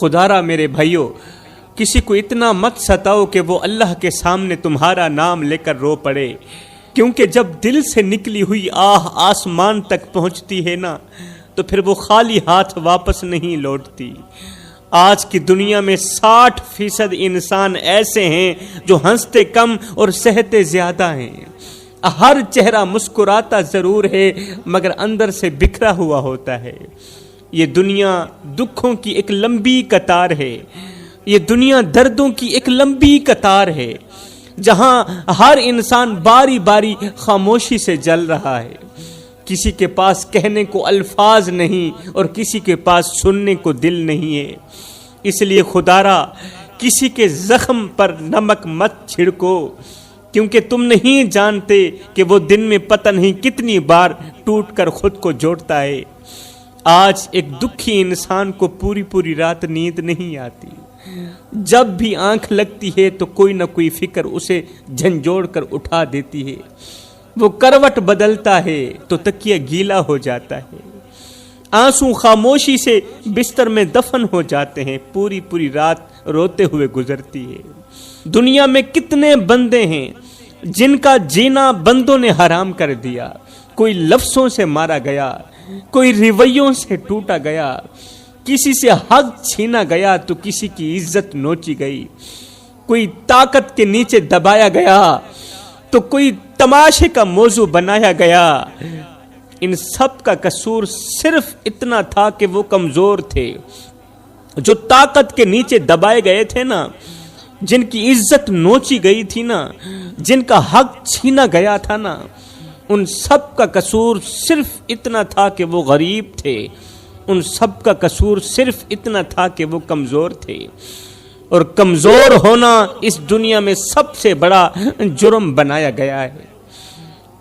خدارا میرے بھائیو، کسی کو اتنا مت ستاؤ کہ وہ اللہ کے سامنے تمہارا نام لے کر رو پڑے، کیونکہ جب دل سے نکلی ہوئی آہ آسمان تک پہنچتی ہے نا تو پھر وہ خالی ہاتھ واپس نہیں لوٹتی۔ آج کی دنیا میں 60% انسان ایسے ہیں جو ہنستے کم اور سہتے زیادہ ہیں۔ ہر چہرہ مسکراتا ضرور ہے مگر اندر سے بکھرا ہوا ہوتا ہے۔ یہ دنیا دکھوں کی ایک لمبی قطار ہے، یہ دنیا دردوں کی ایک لمبی قطار ہے، جہاں ہر انسان باری باری خاموشی سے جل رہا ہے۔ کسی کے پاس کہنے کو الفاظ نہیں اور کسی کے پاس سننے کو دل نہیں ہے۔ اس لیے خدارا کسی کے زخم پر نمک مت چھڑکو، کیونکہ تم نہیں جانتے کہ وہ دن میں پتہ نہیں کتنی بار ٹوٹ کر خود کو جوڑتا ہے۔ آج ایک دکھی انسان کو پوری رات نیند نہیں آتی، جب بھی آنکھ لگتی ہے تو کوئی نہ کوئی فکر اسے جھنجھوڑ کر اٹھا دیتی ہے۔ وہ کروٹ بدلتا ہے تو تکیہ گیلا ہو جاتا ہے، آنسو خاموشی سے بستر میں دفن ہو جاتے ہیں، پوری رات روتے ہوئے گزرتی ہے۔ دنیا میں کتنے بندے ہیں جن کا جینا بندوں نے حرام کر دیا، کوئی لفظوں سے مارا گیا، کوئی رویوں سے ٹوٹا گیا، کسی سے حق چھینا گیا تو کسی کی عزت نوچی گئی، کوئی طاقت کے نیچے دبایا گیا تو کوئی تماشے کا موضوع بنایا گیا۔ ان سب کا قصور صرف اتنا تھا کہ وہ کمزور تھے۔ جو طاقت کے نیچے دبائے گئے تھے نا، جن کی عزت نوچی گئی تھی نا، جن کا حق چھینا گیا تھا نا، ان سب کا قصور صرف اتنا تھا کہ وہ غریب تھے، ان سب کا قصور صرف اتنا تھا کہ وہ کمزور تھے۔ اور کمزور ہونا اس دنیا میں سب سے بڑا جرم بنایا گیا ہے۔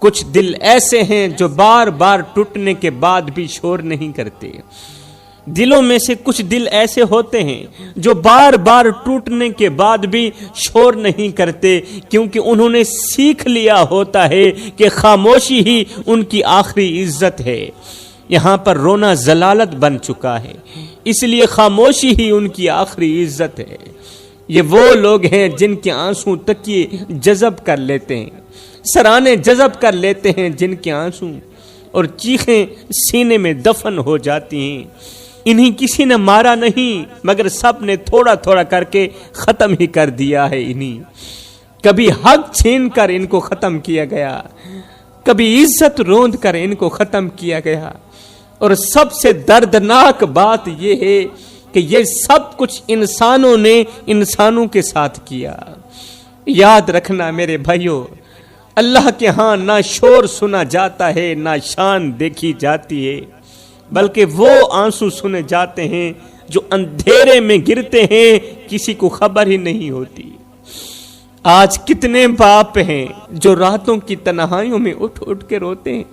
کچھ دل ایسے ہیں جو بار بار ٹوٹنے کے بعد بھی شور نہیں کرتے۔ دلوں میں سے کچھ دل ایسے ہوتے ہیں جو بار بار ٹوٹنے کے بعد بھی شور نہیں کرتے، کیونکہ انہوں نے سیکھ لیا ہوتا ہے کہ خاموشی ہی ان کی آخری عزت ہے۔ یہاں پر رونا ضلالت بن چکا ہے، اس لیے خاموشی ہی ان کی آخری عزت ہے۔ یہ وہ لوگ ہیں جن کے آنسو تکیے جذب کر لیتے ہیں، سرانے جذب کر لیتے ہیں، جن کے آنسو اور چیخیں سینے میں دفن ہو جاتی ہیں۔ انہیں کسی نے مارا نہیں مگر سب نے تھوڑا تھوڑا کر کے ختم ہی کر دیا ہے۔ انہیں کبھی حق چھین کر ان کو ختم کیا گیا، کبھی عزت روند کر ان کو ختم کیا گیا، اور سب سے دردناک بات یہ ہے کہ یہ سب کچھ انسانوں نے انسانوں کے ساتھ کیا۔ یاد رکھنا میرے بھائیو، اللہ کے ہاں نہ شور سنا جاتا ہے، نہ شان دیکھی جاتی ہے، بلکہ وہ آنسو سنے جاتے ہیں جو اندھیرے میں گرتے ہیں، کسی کو خبر ہی نہیں ہوتی۔ آج کتنے باپ ہیں جو راتوں کی تنہائیوں میں اٹھ اٹھ کے روتے ہیں۔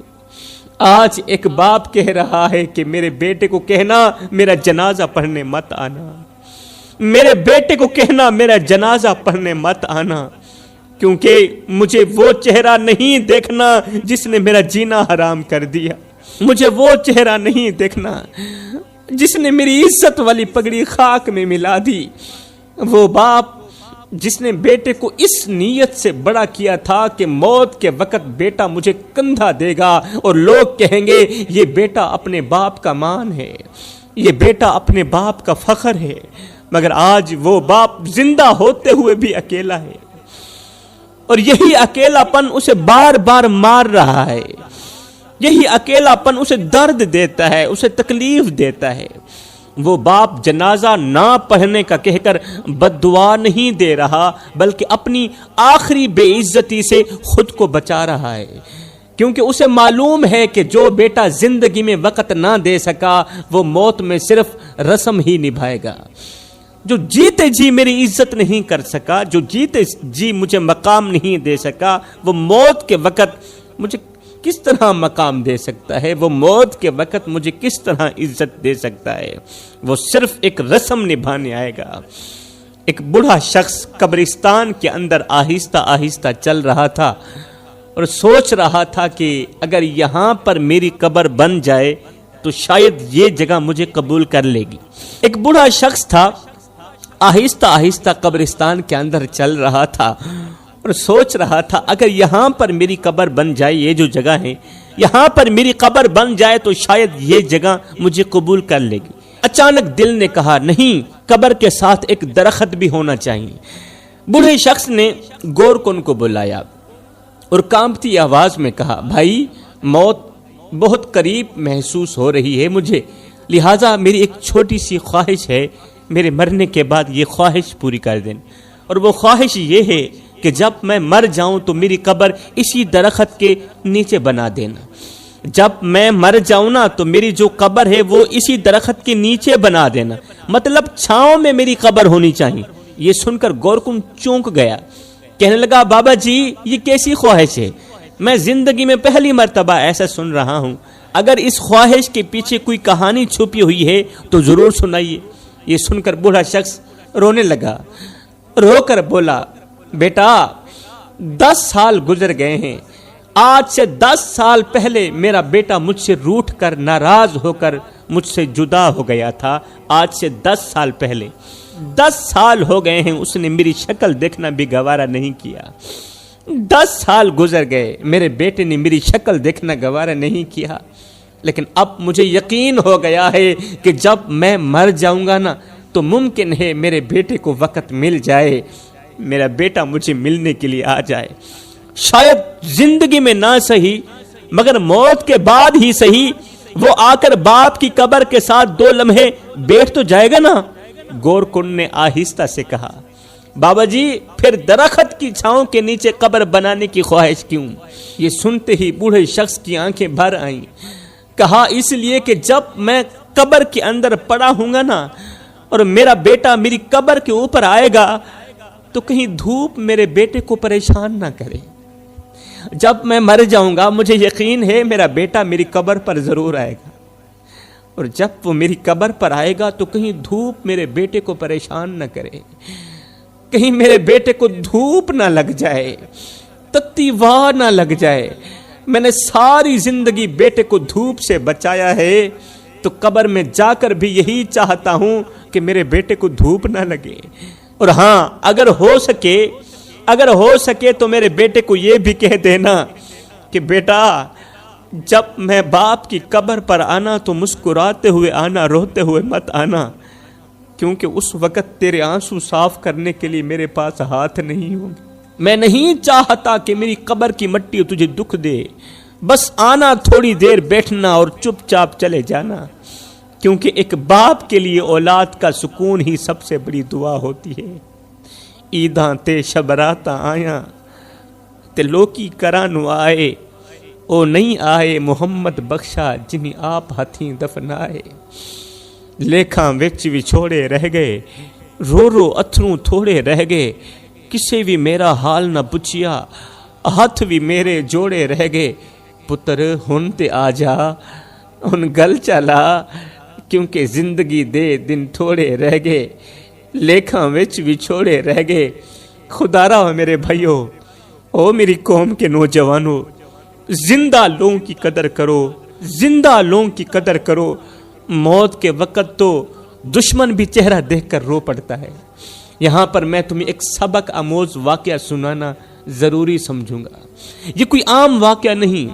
آج ایک باپ کہہ رہا ہے کہ میرے بیٹے کو کہنا میرا جنازہ پڑھنے مت آنا، میرے بیٹے کو کہنا میرا جنازہ پڑھنے مت آنا، کیونکہ مجھے وہ چہرہ نہیں دیکھنا جس نے میرا جینا حرام کر دیا، مجھے وہ چہرہ نہیں دیکھنا جس نے میری عزت والی پگڑی خاک میں ملا دی۔ وہ باپ جس نے بیٹے کو اس نیت سے بڑا کیا تھا کہ موت کے وقت بیٹا مجھے کندھا دے گا اور لوگ کہیں گے یہ بیٹا اپنے باپ کا مان ہے، یہ بیٹا اپنے باپ کا فخر ہے، مگر آج وہ باپ زندہ ہوتے ہوئے بھی اکیلا ہے، اور یہی اکیلا پن اسے بار بار مار رہا ہے، یہی اکیلا پن اسے درد دیتا ہے، اسے تکلیف دیتا ہے۔ وہ باپ جنازہ نہ پڑھنے کا کہہ کر بد دعا نہیں دے رہا، بلکہ اپنی آخری بے عزتی سے خود کو بچا رہا ہے، کیونکہ اسے معلوم ہے کہ جو بیٹا زندگی میں وقت نہ دے سکا وہ موت میں صرف رسم ہی نبھائے گا۔ جو جیتے جی میری عزت نہیں کر سکا، جو جیتے جی مجھے مقام نہیں دے سکا، وہ موت کے وقت مجھے کس طرح مقام دے سکتا ہے، وہ موت کے وقت مجھے کس طرح عزت دے سکتا ہے۔ وہ صرف ایک رسم نبھانے آئے گا۔ ایک بوڑھا شخص قبرستان کے اندر آہستہ آہستہ چل رہا تھا اور سوچ رہا تھا کہ اگر یہاں پر میری قبر بن جائے تو شاید یہ جگہ مجھے قبول کر لے گی۔ ایک بوڑھا شخص تھا، آہستہ آہستہ قبرستان کے اندر چل رہا تھا اور سوچ رہا تھا اگر یہاں پر میری قبر بن جائے، یہ جو جگہ ہے یہاں پر میری قبر بن جائے تو شاید یہ جگہ مجھے قبول کر لے گی۔ اچانک دل نے کہا نہیں، قبر کے ساتھ ایک درخت بھی ہونا چاہیے۔ بوڑھے شخص نے گورکن کو بلایا اور کانپتی آواز میں کہا بھائی، موت بہت قریب محسوس ہو رہی ہے مجھے، لہٰذا میری ایک چھوٹی سی خواہش ہے، میرے مرنے کے بعد یہ خواہش پوری کر دیں، اور وہ خواہش یہ ہے کہ جب میں مر جاؤں تو میری قبر اسی درخت کے نیچے بنا دینا۔ جب میں مر جاؤں نا تو میری جو قبر ہے وہ اسی درخت کے نیچے بنا دینا، مطلب چھاؤں میں میری قبر ہونی چاہیے۔ یہ سن کر گورکن چونک گیا، کہنے لگا بابا جی یہ کیسی خواہش ہے، میں زندگی میں پہلی مرتبہ ایسا سن رہا ہوں، اگر اس خواہش کے پیچھے کوئی کہانی چھپی ہوئی ہے تو ضرور سنائیے۔ یہ سن کر بوڑھا شخص رونے لگا، رو کر بولا بیٹا 10 سال گزر گئے ہیں، آج سے 10 سال پہلے میرا بیٹا مجھ سے روٹھ کر ناراض ہو کر مجھ سے جدا ہو گیا تھا، آج سے 10 سال پہلے 10 سال ہو گئے ہیں اس نے میری شکل دیکھنا بھی گوارا نہیں کیا۔ 10 سال گزر گئے، میرے بیٹے نے میری شکل دیکھنا گوارا نہیں کیا، لیکن اب مجھے یقین ہو گیا ہے کہ جب میں مر جاؤں گا نا تو ممکن ہے میرے بیٹے کو وقت مل جائے، میرا بیٹا مجھے ملنے کے لیے آ جائے، شاید زندگی میں نہ صحیح مگر موت کے بعد ہی صحیح وہ آ کر باپ کی قبر کے ساتھ 2 لمحے بیٹھ تو جائے گا نا۔ گورکن نے آہستہ سے کہا بابا جی پھر درخت کی چھاؤں کے نیچے قبر بنانے کی خواہش کیوں؟ یہ سنتے ہی بوڑھے شخص کی آنکھیں بھر آئیں، کہا اس لیے کہ جب میں قبر کے اندر پڑا ہوں گا نا اور میرا بیٹا میری قبر کے اوپر آئے گا تو کہیں دھوپ میرے بیٹے کو پریشان نہ کرے، جب میں مر جاؤں گا مجھے یقین ہے میرا بیٹا میری قبر پر ضرور آئے گا، اور جب وہ میری قبر پر آئے گا تو کہیں دھوپ میرے بیٹے کو پریشان نہ کرے، کہیں میرے بیٹے کو دھوپ نہ لگ جائے، تتی واہ نہ لگ جائے۔ میں نے ساری زندگی بیٹے کو دھوپ سے بچایا ہے تو قبر میں جا کر بھی یہی چاہتا ہوں کہ میرے بیٹے کو دھوپ نہ لگے، اور ہاں اگر ہو سکے تو میرے بیٹے کو یہ بھی کہہ دینا کہ بیٹا جب میں باپ کی قبر پر آنا تو مسکراتے ہوئے آنا، روتے ہوئے مت آنا، کیونکہ اس وقت تیرے آنسو صاف کرنے کے لیے میرے پاس ہاتھ نہیں ہوں گے۔ میں نہیں چاہتا کہ میری قبر کی مٹی تجھے دکھ دے، بس آنا، تھوڑی دیر بیٹھنا اور چپ چاپ چلے جانا، کیونکہ ایک باپ کے لیے اولاد کا سکون ہی سب سے بڑی دعا ہوتی ہے۔ عیداں تے شبراتاں آیاں تے لوکی کرانو آئے، او نہیں آئے محمد بخشا جنہیں آپ ہاتھیں دفنائے، لیکھاں وچ وچھوڑے رہ گئے، رو رو اتھروں تھوڑے رہ گئے، کسے بھی میرا حال نہ پوچھیا، ہاتھ بھی میرے جوڑے رہ گئے، پتر ہن تے آ جا ہن گل چلا، کیونکہ زندگی دے دن تھوڑے رہ گئے، لیکھاں وچ وچھوڑے رہ گئے۔ خدا را میرے بھائیو، او میری قوم کے نوجوانوں، زندہ لوگوں کی قدر کرو، زندہ لوگوں کی قدر کرو۔ موت کے وقت تو دشمن بھی چہرہ دیکھ کر رو پڑتا ہے۔ یہاں پر میں تمہیں ایک سبق آموز واقعہ سنانا ضروری سمجھوں گا۔ یہ کوئی عام واقعہ نہیں،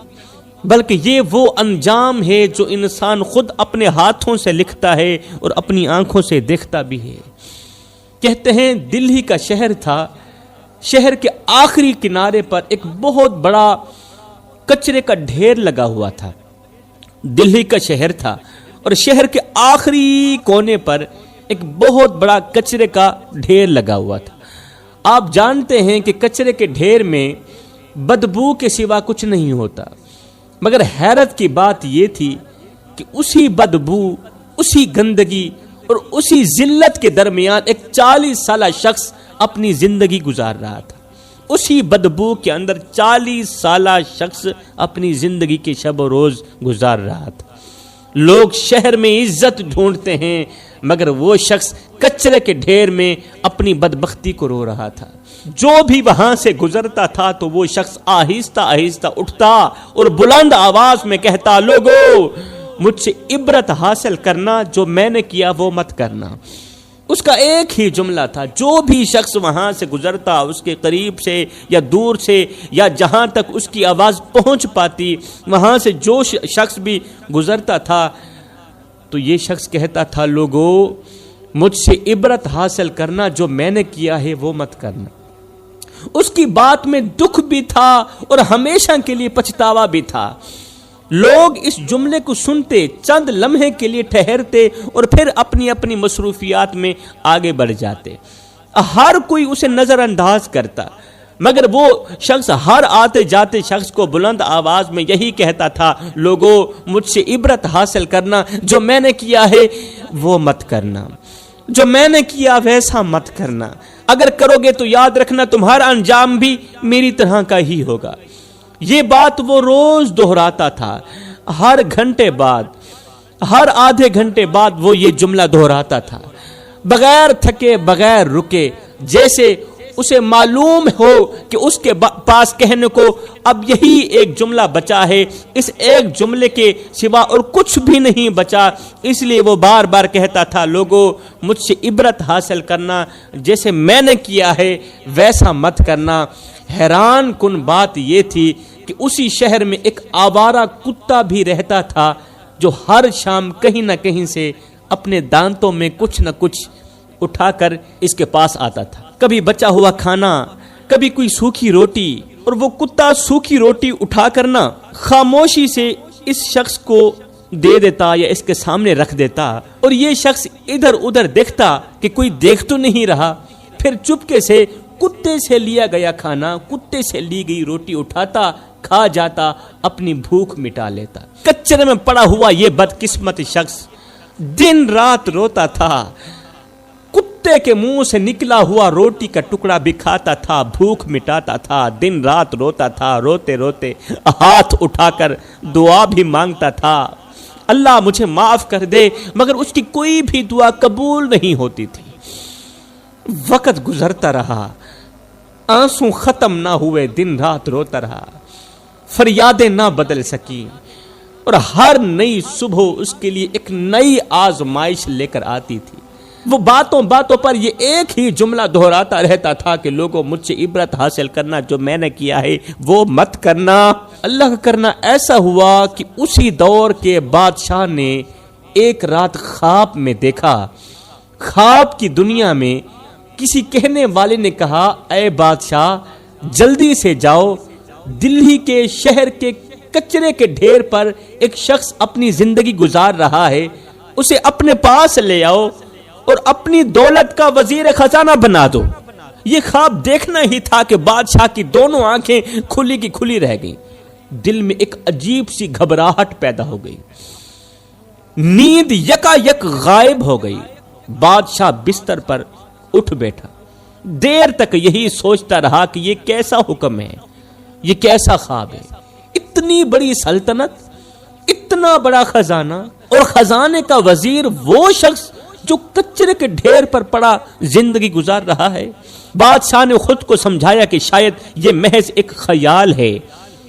بلکہ یہ وہ انجام ہے جو انسان خود اپنے ہاتھوں سے لکھتا ہے اور اپنی آنکھوں سے دیکھتا بھی ہے۔ کہتے ہیں دلی کا شہر تھا، شہر کے آخری کنارے پر ایک بہت بڑا کچرے کا ڈھیر لگا ہوا تھا۔ دلی کا شہر تھا اور شہر کے آخری کونے پر ایک بہت بڑا کچرے کا ڈھیر لگا ہوا تھا۔ آپ جانتے ہیں کہ کچرے کے ڈھیر میں بدبو کے سوا کچھ نہیں ہوتا، مگر حیرت کی بات یہ تھی کہ اسی بدبو، اسی گندگی اور اسی ذلت کے درمیان ایک 40 سالہ شخص اپنی زندگی گزار رہا تھا۔ اسی بدبو کے اندر 40 سالہ شخص اپنی زندگی کے شب و روز گزار رہا تھا۔ لوگ شہر میں عزت ڈھونڈتے ہیں، مگر وہ شخص کچرے کے ڈھیر میں اپنی بدبختی کو رو رہا تھا۔ جو بھی وہاں سے گزرتا تھا تو وہ شخص آہستہ آہستہ اٹھتا اور بلند آواز میں کہتا، لوگو مجھ سے عبرت حاصل کرنا، جو میں نے کیا وہ مت کرنا۔ اس کا ایک ہی جملہ تھا، جو بھی شخص وہاں سے گزرتا، اس کے قریب سے یا دور سے یا جہاں تک اس کی آواز پہنچ پاتی، وہاں سے جو شخص بھی گزرتا تھا تو یہ شخص کہتا تھا، لوگو مجھ سے عبرت حاصل کرنا، جو میں نے کیا ہے وہ مت کرنا۔ اس کی بات میں دکھ بھی تھا اور ہمیشہ کے لیے پچھتاوا بھی تھا۔ لوگ اس جملے کو سنتے، چند لمحے کے لیے ٹھہرتے اور پھر اپنی اپنی مصروفیات میں آگے بڑھ جاتے۔ ہر کوئی اسے نظر انداز کرتا، مگر وہ شخص ہر آتے جاتے شخص کو بلند آواز میں یہی کہتا تھا، لوگو مجھ سے عبرت حاصل کرنا، جو میں نے کیا ہے وہ مت کرنا، جو میں نے کیا ویسا مت کرنا۔ اگر کرو گے تو یاد رکھنا تمہارا انجام بھی میری طرح کا ہی ہوگا۔ یہ بات وہ روز دہراتا تھا، ہر گھنٹے بعد، ہر آدھے گھنٹے بعد وہ یہ جملہ دہراتا تھا، بغیر تھکے بغیر رکے، جیسے اسے معلوم ہو کہ اس کے پاس کہنے کو اب یہی ایک جملہ بچا ہے، اس ایک جملے کے سوا اور کچھ بھی نہیں بچا۔ اس لیے وہ بار بار کہتا تھا، لوگو مجھ سے عبرت حاصل کرنا، جیسے میں نے کیا ہے ویسا مت کرنا۔ حیران کن بات یہ تھی کہ اسی شہر میں ایک آوارہ کتا بھی رہتا تھا، جو ہر شام کہیں نہ کہیں سے اپنے دانتوں میں کچھ نہ کچھ اٹھا کر اس کے پاس آتا تھا، کبھی بچا ہوا کھانا، کبھی کوئی سوکھی روٹی، اور وہ کتا سوکھی روٹی اٹھا کرنا خاموشی سے اس شخص کو دے دیتا یا اس کے سامنے رکھ دیتا، اور یہ شخص ادھر ادھر دیکھتا کہ کوئی دیکھ تو نہیں رہا، پھر چپکے سے کتے سے لیا گیا کھانا، کتے سے لی گئی روٹی اٹھاتا، کھا جاتا، اپنی بھوک مٹا لیتا۔ کچرے میں پڑا ہوا یہ بدقسمت شخص دن رات روتا تھا، کتے کے منہ سے نکلا ہوا روٹی کا ٹکڑا بھی کھاتا تھا، بھوک مٹاتا تھا، دن رات روتا تھا، روتے روتے ہاتھ اٹھا کر دعا بھی مانگتا تھا، اللہ مجھے معاف کر دے، مگر اس کی کوئی بھی دعا قبول نہیں ہوتی تھی۔ وقت گزرتا رہا، آنسو ختم نہ ہوئے، دن رات روتا رہا، فریادیں نہ بدل سکی، اور ہر نئی صبح اس کے لیے ایک نئی آزمائش لے کر آتی تھی۔ وہ باتوں باتوں پر یہ ایک ہی جملہ دہراتا رہتا تھا کہ لوگوں مجھ سے عبرت حاصل کرنا، جو میں نے کیا ہے وہ مت کرنا۔ اللہ کا کرنا ایسا ہوا کہ اسی دور کے بادشاہ نے ایک رات خواب میں دیکھا، خواب کی دنیا میں کسی کہنے والے نے کہا، اے بادشاہ جلدی سے جاؤ، دلی کے شہر کے کچرے کے ڈھیر پر ایک شخص اپنی زندگی گزار رہا ہے، اسے اپنے پاس لے آؤ اور اپنی دولت کا وزیر خزانہ بنا دو۔ یہ خواب دیکھنا ہی تھا کہ بادشاہ کی دونوں آنکھیں کھلی کی کھلی رہ گئیں، دل میں ایک عجیب سی گھبراہٹ پیدا ہو گئی، نیند یکا یک غائب ہو گئی۔ بادشاہ بستر پر اٹھ بیٹھا، دیر تک یہی سوچتا رہا کہ یہ کیسا حکم ہے، یہ کیسا خواب ہے، اتنی بڑی سلطنت، اتنا بڑا خزانہ، اور خزانے کا وزیر وہ شخص جو کچرے کے ڈھیر پر پڑا زندگی گزار رہا ہے۔ بادشاہ نے خود کو سمجھایا کہ شاید یہ محض ایک خیال ہے،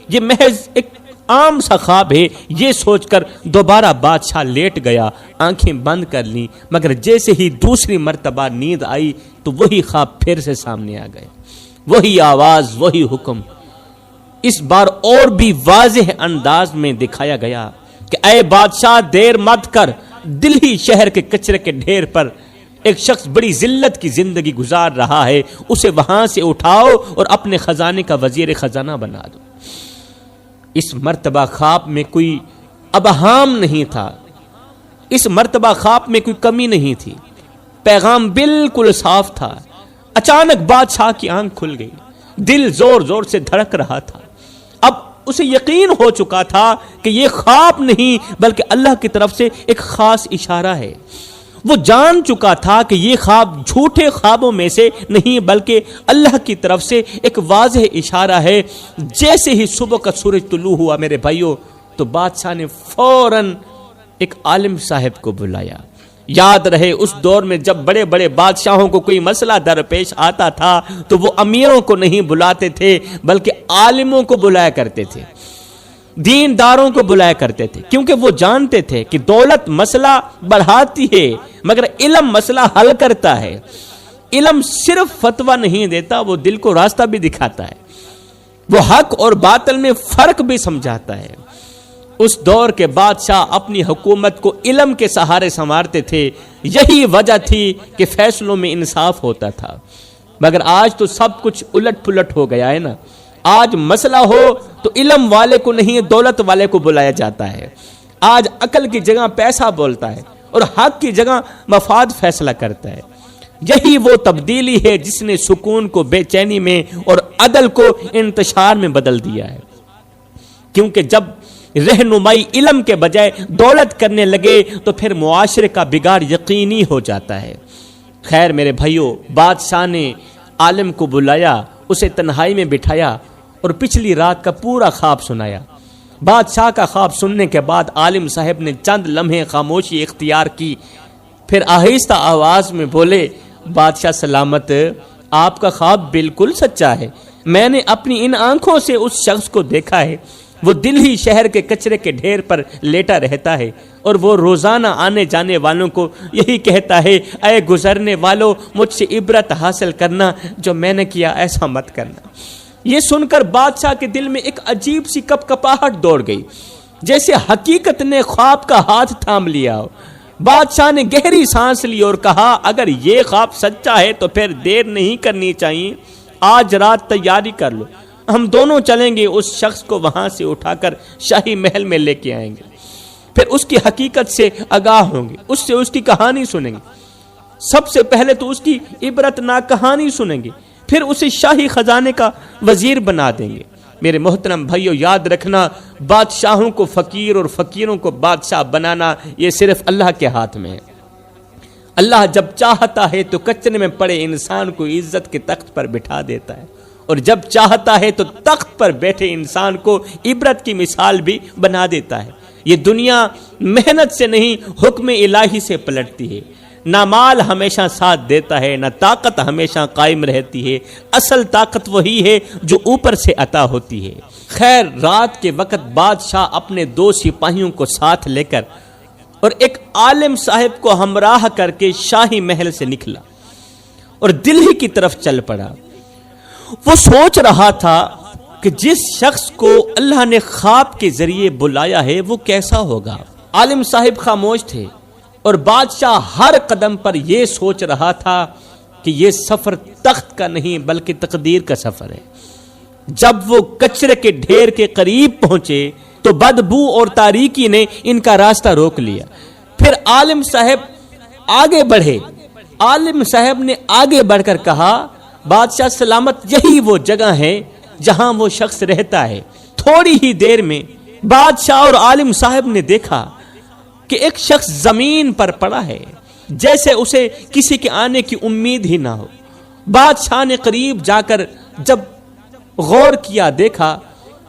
یہ محض ایک عام سا خواب ہے۔ یہ سوچ کر دوبارہ بادشاہ لیٹ گیا، آنکھیں بند کر لیں، مگر جیسے ہی دوسری مرتبہ نیند آئی تو وہی خواب پھر سے سامنے آ گئے، وہی آواز، وہی حکم، اس بار اور بھی واضح انداز میں دکھایا گیا کہ اے بادشاہ دیر مت کر، دلی شہر کے کچرے کے ڈھیر پر ایک شخص بڑی ذلت کی زندگی گزار رہا ہے، اسے وہاں سے اٹھاؤ اور اپنے خزانے کا وزیر خزانہ بنا دو۔ اس مرتبہ خواب میں کوئی ابہام نہیں تھا، اس مرتبہ خواب میں کوئی کمی نہیں تھی، پیغام بالکل صاف تھا۔ اچانک بادشاہ کی آنکھ کھل گئی، دل زور زور سے دھڑک رہا تھا، اب اسے یقین ہو چکا تھا کہ یہ خواب نہیں بلکہ اللہ کی طرف سے ایک خاص اشارہ ہے۔ وہ جان چکا تھا کہ یہ خواب جھوٹے خوابوں میں سے نہیں بلکہ اللہ کی طرف سے ایک واضح اشارہ ہے۔ جیسے ہی صبح کا سورج طلوع ہوا میرے بھائیوں، تو بادشاہ نے فوراً ایک عالم صاحب کو بلایا۔ یاد رہے اس دور میں جب بڑے بڑے بادشاہوں کو کوئی مسئلہ درپیش آتا تھا تو وہ امیروں کو نہیں بلاتے تھے بلکہ عالموں کو بلایا کرتے تھے۔ دینداروں کو بلایا کرتے تھے، کیونکہ وہ جانتے تھے کہ دولت مسئلہ بڑھاتی ہے مگر علم مسئلہ حل کرتا ہے۔ علم صرف فتویٰ نہیں دیتا، وہ دل کو راستہ بھی دکھاتا ہے، وہ حق اور باطل میں فرق بھی سمجھاتا ہے۔ اس دور کے بادشاہ اپنی حکومت کو علم کے سہارے سنوارتے تھے، یہی وجہ تھی کہ فیصلوں میں انصاف ہوتا تھا۔ مگر آج تو سب کچھ الٹ پلٹ ہو گیا ہے نا۔ آج مسئلہ ہو تو علم والے کو نہیں دولت والے کو بلایا جاتا ہے۔ آج عقل کی جگہ پیسہ بولتا ہے اور حق کی جگہ مفاد فیصلہ کرتا ہے۔ یہی وہ تبدیلی ہے جس نے سکون کو بے چینی میں اور عدل کو انتشار میں بدل دیا ہے، کیونکہ جب رہنمائی علم کے بجائے دولت کرنے لگے تو پھر معاشرے کا بگاڑ یقینی ہو جاتا ہے۔ خیر میرے بھائیوں، بادشاہ نے عالم کو بلایا، اسے تنہائی میں بٹھایا اور پچھلی رات کا پورا خواب سنایا۔ بادشاہ کا خواب سننے کے بعد عالم صاحب نے چند لمحے خاموشی اختیار کی، پھر آہستہ آواز میں بولے، بادشاہ سلامت، آپ کا خواب بالکل سچا ہے۔ میں نے اپنی ان آنکھوں سے اس شخص کو دیکھا ہے، وہ دلہی شہر کے کچرے کے ڈھیر پر لیٹا رہتا ہے اور وہ روزانہ آنے جانے والوں کو یہی کہتا ہے، اے گزرنے والوں، مجھ سے عبرت حاصل کرنا، جو میں نے کیا ایسا مت کرنا۔ یہ سن کر بادشاہ کے دل میں ایک عجیب سی کپکپاہٹ دوڑ گئی، جیسے حقیقت نے خواب کا ہاتھ تھام لیا ہو۔ بادشاہ نے گہری سانس لی اور کہا، اگر یہ خواب سچا ہے تو پھر دیر نہیں کرنی چاہیے، آج رات تیاری کر لو، ہم دونوں چلیں گے، اس شخص کو وہاں سے اٹھا کر شاہی محل میں لے کے آئیں گے، پھر اس کی حقیقت سے آگاہ ہوں گے، اس سے اس کی کہانی سنیں گے۔ سب سے پہلے تو اس کی عبرت ناک کہانی سنیں گے، پھر اسے شاہی خزانے کا وزیر بنا دیں گے۔ میرے محترم بھائیو، یاد رکھنا، بادشاہوں کو فقیر اور فقیروں کو بادشاہ بنانا یہ صرف اللہ کے ہاتھ میں ہے۔ اللہ جب چاہتا ہے تو کچرے میں پڑے انسان کو عزت کے تخت پر بٹھا دیتا ہے، اور جب چاہتا ہے تو تخت پر بیٹھے انسان کو عبرت کی مثال بھی بنا دیتا ہے۔ یہ دنیا محنت سے نہیں، حکم الہی سے پلٹتی ہے۔ نہ مال ہمیشہ ساتھ دیتا ہے، نہ طاقت ہمیشہ قائم رہتی ہے، اصل طاقت وہی ہے جو اوپر سے عطا ہوتی ہے۔ خیر، رات کے وقت بادشاہ اپنے 2 سپاہیوں کو ساتھ لے کر اور ایک عالم صاحب کو ہمراہ کر کے شاہی محل سے نکلا اور دلہی کی طرف چل پڑا۔ وہ سوچ رہا تھا کہ جس شخص کو اللہ نے خواب کے ذریعے بلایا ہے وہ کیسا ہوگا۔ عالم صاحب خاموش تھے اور بادشاہ ہر قدم پر یہ سوچ رہا تھا کہ یہ سفر تخت کا نہیں بلکہ تقدیر کا سفر ہے۔ جب وہ کچرے کے ڈھیر کے قریب پہنچے تو بدبو اور تاریکی نے ان کا راستہ روک لیا۔ پھر عالم صاحب آگے بڑھے۔ عالم صاحب نے آگے بڑھ کر کہا، بادشاہ سلامت، یہی وہ جگہ ہے جہاں وہ شخص رہتا ہے۔ تھوڑی ہی دیر میں بادشاہ اور عالم صاحب نے دیکھا کہ ایک شخص زمین پر پڑا ہے، جیسے اسے کسی کے آنے کی امید ہی نہ ہو۔ بادشاہ نے قریب جا کر جب غور کیا، دیکھا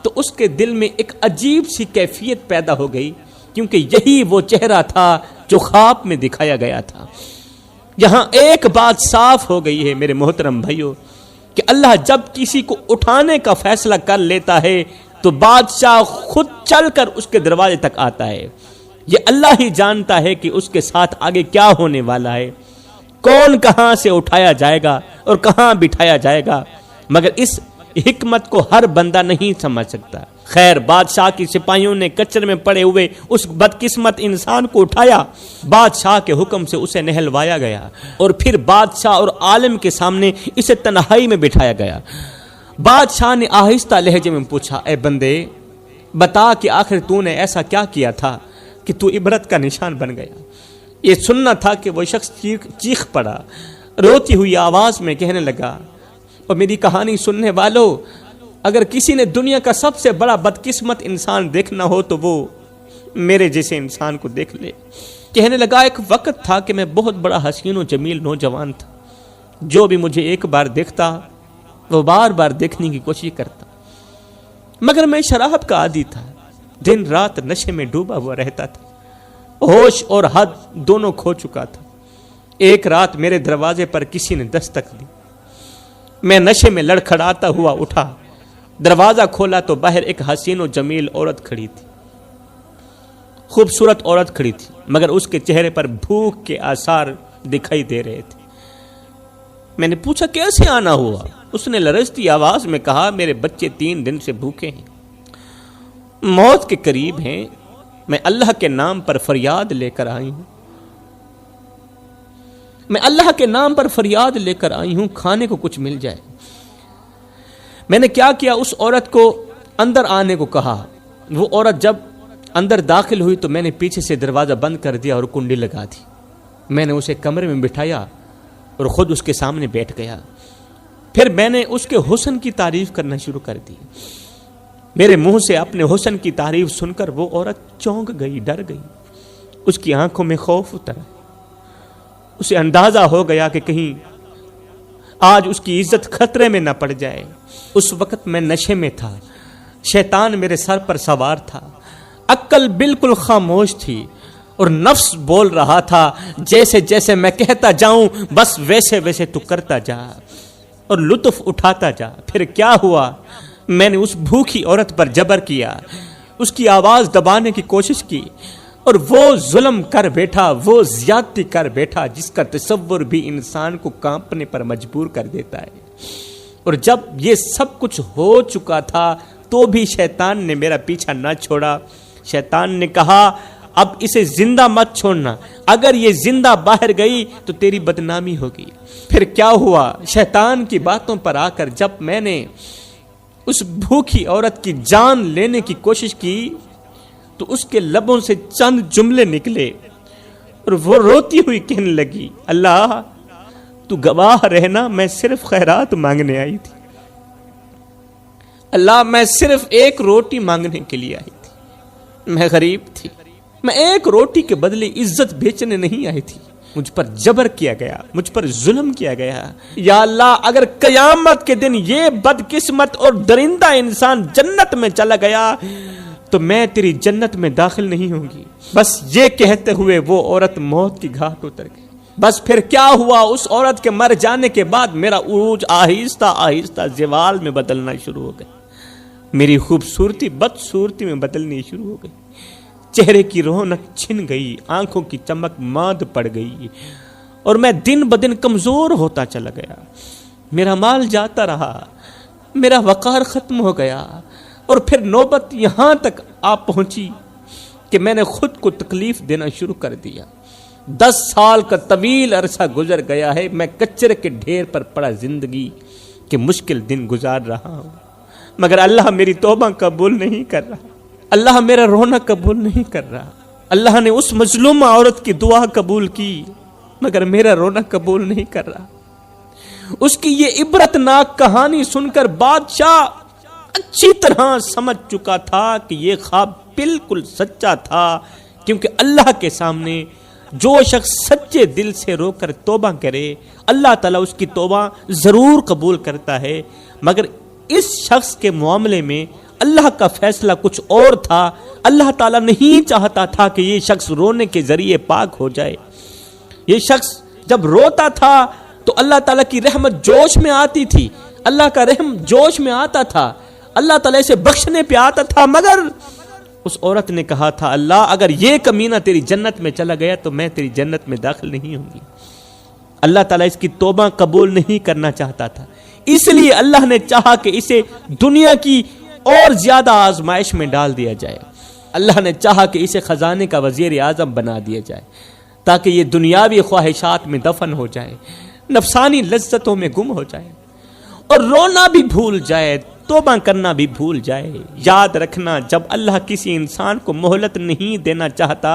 تو اس کے دل میں ایک عجیب سی کیفیت پیدا ہو گئی، کیونکہ یہی وہ چہرہ تھا جو خواب میں دکھایا گیا تھا۔ یہاں ایک بات صاف ہو گئی ہے میرے محترم بھائیو، کہ اللہ جب کسی کو اٹھانے کا فیصلہ کر لیتا ہے تو بادشاہ خود چل کر اس کے دروازے تک آتا ہے۔ یہ اللہ ہی جانتا ہے کہ اس کے ساتھ آگے کیا ہونے والا ہے، کون کہاں سے اٹھایا جائے گا اور کہاں بٹھایا جائے گا، مگر اس حکمت کو ہر بندہ نہیں سمجھ سکتا۔ خیر، بادشاہ کی سپاہیوں نے کچرے میں پڑے ہوئے اس بدقسمت انسان کو اٹھایا، بادشاہ کے حکم سے اسے نہلوایا گیا اور پھر بادشاہ اور عالم کے سامنے اسے تنہائی میں بٹھایا گیا۔ بادشاہ نے آہستہ لہجے میں پوچھا، اے بندے، بتا کہ آخر تو نے ایسا کیا کیا تھا کہ تو عبرت کا نشان بن گیا۔ یہ سننا تھا کہ وہ شخص چیخ پڑا، روتی ہوئی آواز میں کہنے لگا، اور میری کہانی سننے والوں، اگر کسی نے دنیا کا سب سے بڑا بدقسمت انسان دیکھنا ہو تو وہ میرے جیسے انسان کو دیکھ لے۔ کہنے لگا، ایک وقت تھا کہ میں بہت بڑا حسین و جمیل نوجوان تھا، جو بھی مجھے ایک بار دیکھتا وہ بار بار دیکھنے کی کوشش کرتا، مگر میں شراب کا عادی تھا، دن رات نشے میں ڈوبا ہوا رہتا تھا، ہوش اور حد دونوں کھو چکا تھا۔ ایک رات میرے دروازے پر کسی نے دستک دی، میں نشے میں لڑکھڑاتا ہوا اٹھا دروازہ کھولا تو باہر ایک حسین و جمیل عورت کھڑی تھی، خوبصورت عورت کھڑی تھی، مگر اس کے چہرے پر بھوک کے آثار دکھائی دے رہے تھے۔ میں نے پوچھا کیسے آنا ہوا؟ اس نے لرزتی آواز میں کہا میرے بچے 3 دن سے بھوکے ہیں، موت کے قریب ہیں، میں اللہ کے نام پر فریاد لے کر آئی ہوں، میں اللہ کے نام پر فریاد لے کر آئی ہوں، کھانے کو کچھ مل جائے۔ میں نے کیا کیا، اس عورت کو اندر آنے کو کہا۔ وہ عورت جب اندر داخل ہوئی تو میں نے پیچھے سے دروازہ بند کر دیا اور کنڈی لگا دی۔ میں نے اسے کمرے میں بٹھایا اور خود اس کے سامنے بیٹھ گیا۔ پھر میں نے اس کے حسن کی تعریف کرنا شروع کر دی۔ میرے منہ سے اپنے حسن کی تعریف سن کر وہ عورت چونک گئی، ڈر گئی، اس کی آنکھوں میں خوف اترا۔ اسے اندازہ ہو گیا کہ کہیں آج اس کی عزت خطرے میں نہ پڑ جائے۔ اس وقت میں نشے میں تھا، شیطان میرے سر پر سوار تھا، عقل بالکل خاموش تھی اور نفس بول رہا تھا جیسے جیسے میں کہتا جاؤں بس ویسے ویسے تو کرتا جا اور لطف اٹھاتا جا۔ پھر کیا ہوا، میں نے اس بھوکی عورت پر جبر کیا، اس کی آواز دبانے کی کوشش کی اور وہ ظلم کر بیٹھا، وہ زیادتی کر بیٹھا جس کا تصور بھی انسان کو کانپنے پر مجبور کر دیتا ہے۔ اور جب یہ سب کچھ ہو چکا تھا تو بھی شیطان نے میرا پیچھا نہ چھوڑا۔ شیطان نے کہا اب اسے زندہ مت چھوڑنا، اگر یہ زندہ باہر گئی تو تیری بدنامی ہوگی۔ پھر کیا ہوا، شیطان کی باتوں پر آ کر جب میں نے اس بھوکی عورت کی جان لینے کی کوشش کی تو اس کے لبوں سے چند جملے نکلے اور وہ روتی ہوئی کہنے لگی اللہ تو گواہ رہنا، میں صرف خیرات مانگنے آئی تھی، اللہ میں صرف ایک روٹی مانگنے کے لیے آئی تھی، میں غریب تھی، میں ایک روٹی کے بدلے عزت بیچنے نہیں آئی تھی، مجھ پر جبر کیا گیا، مجھ پر ظلم کیا گیا۔ یا اللہ اگر قیامت کے دن یہ بدقسمت اور درندہ انسان جنت میں چلا گیا تو میں تیری جنت میں داخل نہیں ہوں گی۔ بس یہ کہتے ہوئے وہ عورت موت کی گھاٹ اتر گئی۔ بس پھر کیا ہوا، اس عورت کے مر جانے کے بعد میرا عروج آہستہ آہستہ زوال میں بدلنا شروع ہو گیا، میری خوبصورتی بدصورتی میں بدلنی شروع ہو گئی، چہرے کی رونق چھن گئی، آنکھوں کی چمک ماند پڑ گئی اور میں دن بدن کمزور ہوتا چلا گیا، میرا مال جاتا رہا، میرا وقار ختم ہو گیا اور پھر نوبت یہاں تک آ پہنچی کہ میں نے خود کو تکلیف دینا شروع کر دیا۔ 10 سال کا طویل عرصہ گزر گیا ہے، میں کچرے کے ڈھیر پر پڑا زندگی کے مشکل دن گزار رہا ہوں، مگر اللہ میری توبہ قبول نہیں کر رہا، اللہ میرا رونا قبول نہیں کر رہا۔ اللہ نے اس مظلومہ عورت کی دعا قبول کی مگر میرا رونا قبول نہیں کر رہا۔ اس کی یہ عبرتناک کہانی سن کر بادشاہ اچھی طرح سمجھ چکا تھا کہ یہ خواب بالکل سچا تھا، کیونکہ اللہ کے سامنے جو شخص سچے دل سے رو کر توبہ کرے اللہ تعالیٰ اس کی توبہ ضرور قبول کرتا ہے، مگر اس شخص کے معاملے میں اللہ کا فیصلہ کچھ اور تھا۔ اللہ تعالیٰ نہیں چاہتا تھا کہ یہ شخص رونے کے ذریعے پاک ہو جائے۔ یہ شخص جب روتا تھا تو اللہ تعالیٰ کی رحمت جوش میں آتی تھی، اللہ کا رحم جوش میں آتا تھا، اللہ تعالیٰ اسے بخشنے پہ آتا تھا، مگر اس عورت نے کہا تھا اللہ اگر یہ کمینہ تیری جنت میں چلا گیا تو میں تیری جنت میں داخل نہیں ہوں گی۔ اللہ تعالیٰ اس کی توبہ قبول نہیں کرنا چاہتا تھا، اس لیے اللہ نے چاہا کہ اسے دنیا کی اور زیادہ آزمائش میں ڈال دیا جائے۔ اللہ نے چاہا کہ اسے خزانے کا وزیر اعظم بنا دیا جائے تاکہ یہ دنیاوی خواہشات میں دفن ہو جائے، نفسانی لذتوں میں گم ہو جائے اور رونا بھی بھول جائے، توبہ کرنا بھی بھول جائے۔ یاد رکھنا جب اللہ کسی انسان کو مہلت نہیں دینا چاہتا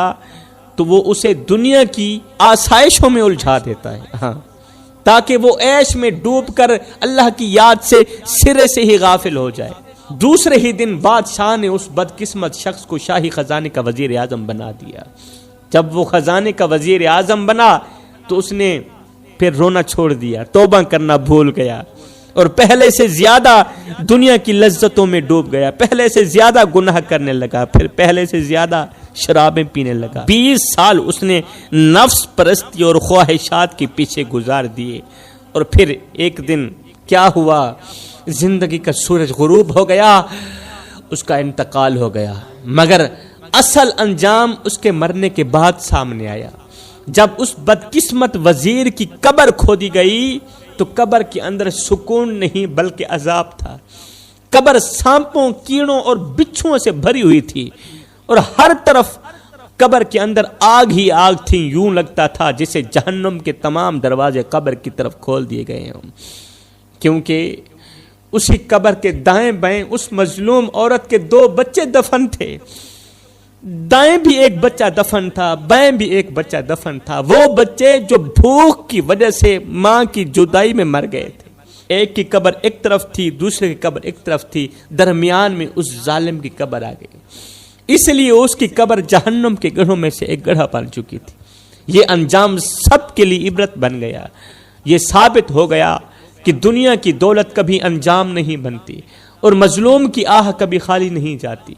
تو وہ اسے دنیا کی آسائشوں میں الجھا دیتا ہے، تاکہ وہ عیش میں ڈوب کر اللہ کی یاد سے سرے سے ہی غافل ہو جائے۔ دوسرے ہی دن بادشاہ نے اس بدقسمت شخص کو شاہی خزانے کا وزیر اعظم بنا دیا۔ جب وہ خزانے کا وزیر اعظم بنا تو اس نے پھر رونا چھوڑ دیا، توبہ کرنا بھول گیا اور پہلے سے زیادہ دنیا کی لذتوں میں ڈوب گیا، پہلے سے زیادہ گناہ کرنے لگا، پھر پہلے سے زیادہ شرابیں پینے لگا۔ 20 سال اس نے نفس پرستی اور خواہشات کے پیچھے گزار دیے اور پھر ایک دن کیا ہوا، زندگی کا سورج غروب ہو گیا، اس کا انتقال ہو گیا، مگر اصل انجام اس کے مرنے کے بعد سامنے آیا۔ جب اس بدقسمت وزیر کی قبر کھودی گئی تو قبر کے اندر سکون نہیں بلکہ عذاب تھا۔ قبر سانپوں، کیڑوں اور بچھوؤں سے بھری ہوئی تھی اور ہر طرف قبر کے اندر آگ ہی آگ تھی، یوں لگتا تھا جسے جہنم کے تمام دروازے قبر کی طرف کھول دیے گئے ہوں، کیونکہ اسی قبر کے دائیں بائیں اس مظلوم عورت کے 2 بچے دفن تھے۔ دائیں بھی ایک بچہ دفن تھا، بائیں بھی ایک بچہ دفن تھا، وہ بچے جو بھوک کی وجہ سے ماں کی جدائی میں مر گئے تھے۔ ایک کی قبر ایک طرف تھی، دوسرے کی قبر ایک طرف تھی، درمیان میں اس ظالم کی قبر آ گئی، اس لیے اس کی قبر جہنم کے گڑھوں میں سے ایک گڑھا بن چکی تھی۔ یہ انجام سب کے لیے عبرت بن گیا۔ یہ ثابت ہو گیا کہ دنیا کی دولت کبھی انجام نہیں بنتی اور مظلوم کی آہ کبھی خالی نہیں جاتی۔